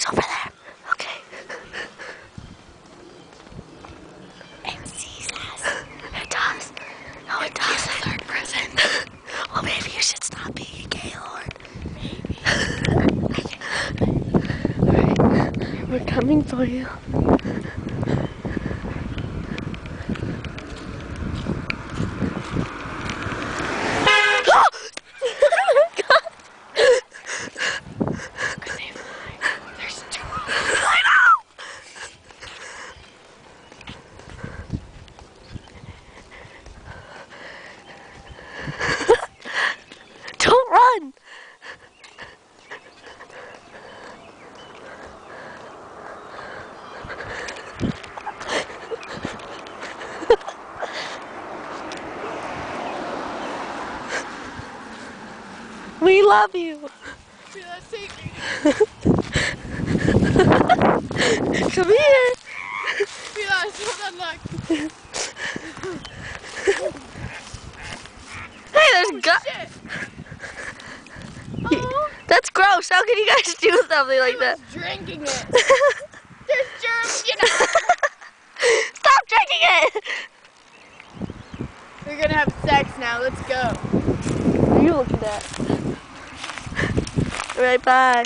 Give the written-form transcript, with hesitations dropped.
it's over there. Okay. It sees us. It does. No, it doesn't. Third person. Well, maybe you should stop being a Gaylord. Maybe. Alright, we're coming for you. Don't run! We love you! Come here! Hey, there's That's gross. How can you guys do something like that? Drinking it. There's germs, you know. Stop drinking it! We're gonna have sex now. Let's go. What are you looking at? Alright, bye.